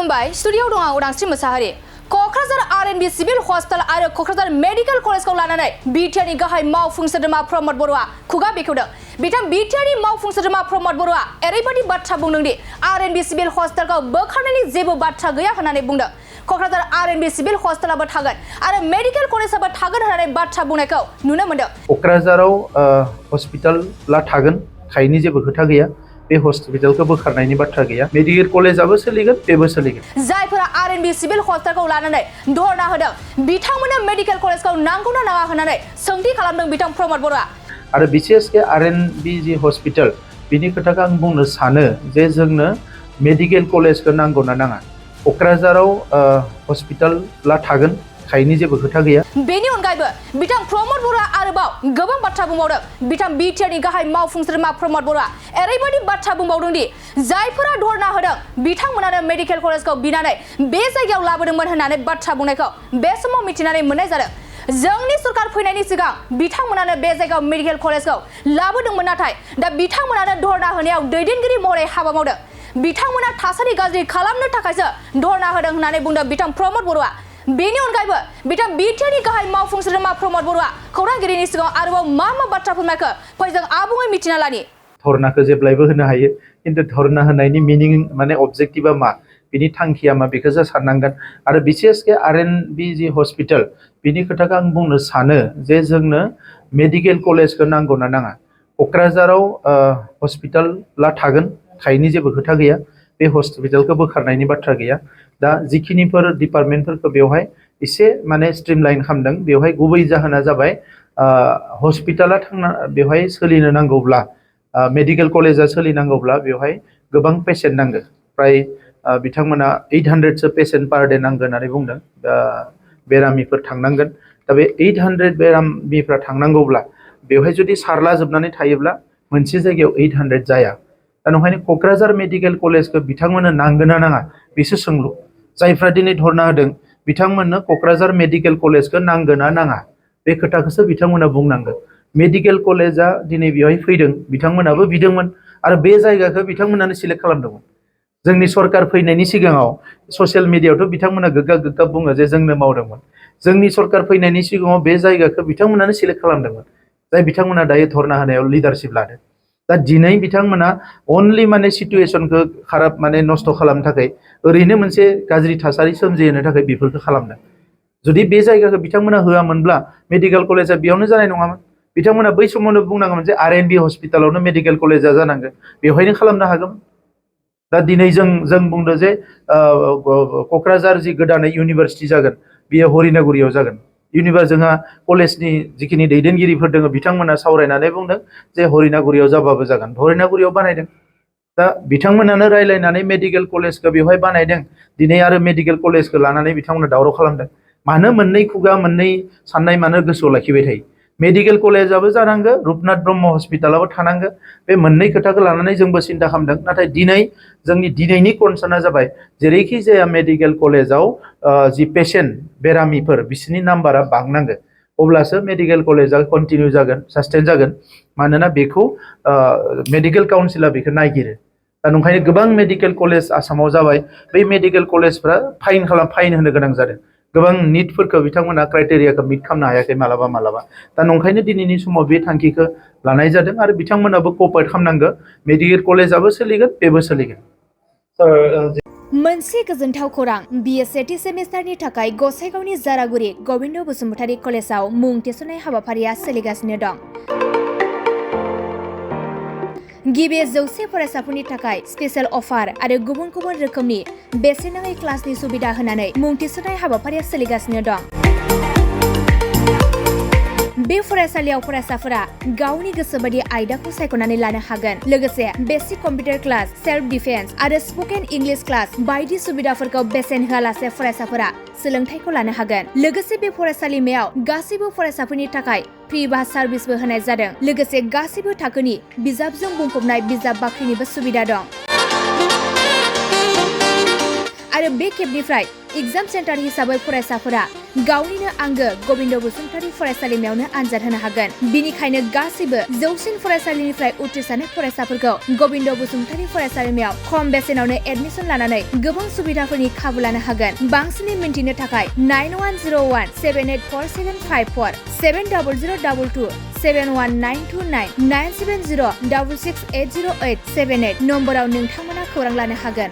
खुलुमबाय स्टुडियोआव दं आं उदांस्रि Mosahary Kokrajhar RNB Civil Hospital आरो क'क्राझार मेडिकेल कलेजखौ लानानै बिटिआरनि गाहाय मावफुं सोद्रोमा प्रमद बर'आ खुगा बेखेवदों। बिथां बिटिआरनि मावफुं सोद्रोमा प्रमद बर'आ ओरैबायदि बाथ्रा बुंदों दि RNB Civil Hospitalखौ बोखारनायनि जेबो बाथ्रा गैया होननानै बुंदों। क'क्राझार RNB Civil Hospitalआबो थागोन आरो मेडिकेल कलेजआबो थागोन होननानै बाथ्रा बुंनायखौ नुनो मोनदों। क'क्राझाराव हस्पिटाला थागोन खायनि जेबो खोथा गैया। बे हस्पिटालखौ बोखारनायनि बाथ्रा गैया। मेडिकेल कलेजआबो सोलिगोन बेबो सोलिगोन। जायफोरा RNB Civil Hospitalखौ लानानै धरना होदों बिथांमोननो मेडिकेल कलेजखौ नांगौना नाङा होननानै सोंथि खालामदों बिथां प्रमद बर'आ। आरो बिसेसके RNB जि हस्पिटाल बिनि खोथाखौ आं बुंनो सानो जे जोंनो मेडिकेल कलेजखौ नांगौना नाङा। क'क्राझाराव हस्पिटाला थागोन खायनि जेबो खोथा गैया। बेनि अनगायैबो बिथां प्रमद बर'आ आरोबाव गोबां बाथ्रा बुंबावदों। बिथां बिटिआरनि गाहाय मावफुं सोद्रोमा प्रमद बर'आ ओरैबायदि बाथ्रा बुंबावदों दि जायफोरा धरना होदों बिथांमोनानो मेडिकेल कलेजखौ बिनानै बे जायगायाव लाबोदोंमोन होननानै बाथ्रा बुंनायखौ बे समाव मिथिनानै मोननाय जादों। जोंनि सरकार फैनायनि सिगां बिथांमोनानो बे जायगायाव मेडिकेल कलेजखौ लाबोदोंमोन, नाथाय दा बिथांमोनानो धरना होनायाव दैदेनगिरि महरै हाबा मावदों। बिथांमोना थासारि गाज्रि खालामनो थाखायसो धरना होदों होननानै बुंदों बिथां प्रमद बर'आ। बेनि अनगायैबो बिथां बिटिआरनि गाहाय मावफुं सोद्रोमा प्रमद बर'आ खौरांगिरिनि सिगाङाव आरोबाव मा बाथ्रा फोरमायखो फै जों आबुङै मिथिना लानि। धरनाखौ जेब्लायबो होनो हायो, खिन्थु धरना होनायनि मिनिं माने अबजेक्टिभा मा, बिनि थांखिया मा बेखौसो साननांगोन। आरो बिसेसके RNB जि हस्पिटाल बिनि खोथाखौ आं बुंनो सानो जे जोंनो मेडिकेल कलेजखौ नांगौना नाङा। क'क्राझाराव हस्पिटाला थागोन खायनि जेबो खोथा गैया। बे हस्पिटालखौ बोखारनायनि बाथ्रा गैया। दा जिखिनिफोर डिपार्टमेन्टफोरखौ बेवहाय एसे माने स्ट्रिमलाइन खालामदों, बेवहाय गुबै जाहोना जाबाय हस्पिटाला बेवहाय सोलिनो नांगौब्ला, मेडिकेल कलेजा सोलिनांगौब्ला बेवहाय गोबां पेसेन्ट नांगौ। फ्राय बिथांमोना 800सो पेसेन्ट पार डे नांगोन होननानै बुंदों। बेरामिफोर थांनांगोन। दा बे 800 बेरामिफ्रा थांनांगौब्ला बेवहाय जुदि सारला जोबनानै थायोब्ला मोनसे जायगायाव 800 जाया। दा नंखायनो क'क्राझार मेडिकेल कलेजखौ बिथांमोननो नांगोना नाङा बेसो सोंलु। जायफ्रा दिनै धरना होदों बिथांमोननो क'क्राझार मेडिकेल कलेजखौ नांगोना नाङा बे खोथाखौसो बिथांमोना बुंनांगोन। मेडिकेल कलेजा दिनै बेवहाय फैदों, बिथांमोनाबो बिदोंमोन आरो बे जायगाखौ बिथांमोनानो सिलेक्ट खालामदोंमोन। जोंनि सरकार फैनायनि सिगाङाव ससियेल मिडियायावथ' बिथांमोना गोग्गाब बुङो जे जोंनो मावदोंमोन। जोंनि सरकार फैनायनि सिगाङाव बे जायगाखौ बिथांमोनानो सिलेक्ट खालामदोंमोन, जाय बिथांमोना दायो धरना होनायाव लिडारशिप लादों। दा दिनै बिथांमोना अनलि माने सिटुएसनखौ खाराब माने नस्थ' खालामनो थाखाय, ओरैनो मोनसे गाज्रि थासारि सोमजिहोनो थाखाय बेफोरखौ खालामदों। जुदि बे जायगाखौ बिथांमोना होआमोनब्ला मेडिकेल कलेजा बेयावनो जानाय नङामोन। बिथांमोना बै समावनो बुंनांगौमोन जे RNB हस्पिटालावनो मेडिकेल कलेजा जानांगोन, बेवहायनो खालामनो हागौमोन। दा दिनै जों बुंदों जे क'क्राझार जि गोदानै इउनिभारसिटि जागोन बेयो हरिनागुरियाव जागोन। जोंहा कलेजनि जिखिनि दैदेनगिरिफोर दङ बिथांमोना सावरायनानै बुंदों जे हरिनागुरियाव जाबाबो जागोन। हरिनागुरियाव बानायदों। दा बिथांमोनानो रायलायनानै मेडिकेल कलेजखौ बेवहाय बानायदों। दिनै आरो मेडिकेल कलेजखौ लानानै बिथांमोना दावराव खालामदों। मानो मोननै खुगा मोननै साननाय मानो गोसोआव लाखिबाय थायो? मेडिकेल कलेजाबो जानांगौ, रुपनाथ ब्रह्म हस्पिटालाबो थानांगौ। बे मोननै खोथाखौ लानानै जोंबो सिन्था खालामदों। नाथाय दिनै जोंनि दिनैनि कनसार्नआ जाबाय जेरैखि जाया मेडिकेल कलेजाव जि पेसेन्ट बेरामिफोर बिसोरनि नाम्बारा बांनांगौ, अब्लासो मेडिकेल कलेजा कन्टिनिउ जागोन, सास्टेन जागोन। मानोना बेखौ मेडिकेल काउन्सिला बेखौ नायगिरो। दा नंखायनो गोबां मेडिकेल कलेज आसामाव जाबाय। बै मेडिकेल कलेजफ्रा फाइन होनो गोनां जादों। गोबां निटफोरखौ बिथांमोना क्राइटेरियाखौ मिट खालामनो हायाखै मालाबा। दा नंखायनो दिनैनि समाव बे थांखिखौ लानाय जादों आरो बिथांमोनाबो कपारेट खालामनांगौ। मेडिकेल कलेजाबो सोलिगोन, बेबो सोलिगोन। मोनसे गोजोनथाव खौरां, बिए सेथि सेमिस्टारनि थाखाय गसाइगावनि जारागुरि गबिन्द बसुमतारी कलेजाव मुं थिसननाय हाबाफारिया सोलिगासिनो दं। गिबि 100 फरायसाफोरनि थाखाय स्पेशेल अफार आरो गुबुन गुबुन रोखोमनि बेसेन नाङै क्लासनि सुबिदा होनानै मुं थिसननाय हाबाफारिया सोलिगासिनो दं। बे फरायसालियाव फरायसाफोरा गावनि गोसो बायदि आयदाखौ सायख'नानै लानो हागोन। लोगोसे basic computer class, self defence आरो स्पकेन इंलिश क्लास बायदि सुबिदाफोरखौ बेसेन होआलासे फरायसाफोरा सोलोंथाइखौ लानो हागोन। लोगोसे बे फरायसालिमायाव गासैबो फरायसाफोरनि थाखाय फ्रि बास सार्भिसबो होनाय जादों। लोगोसे गासैबो थाखोनि बिजाबजों बुंफबनाय बिजाब बाख्रिनिबो सुबिदा दं। आरो बे खेबनिफ्राय एग्जाम सेन्टार हिसाबै फरायसाफोरा गावनिनो आंगो गबिन्द बसुमतारी फरायसालिमायावनो आनजाद होनो हागोन। बिनिखायनो गासैबो जौसिन फरायसालिनिफ्राय उथ्रिसारनाय फरायसाफोरखौ गबिन्द बसुमतारी फरायसालिमायाव खम बेसेनावनो एडमिसन लानानै गोबां सुबिदाफोरनि खाबु लानो हागोन। बांसिनै मिन्थिनो थाखाय 9101784754 7002 71929 97066808878 नम्बराव नोंथांमोना खौरां लानो हागोन।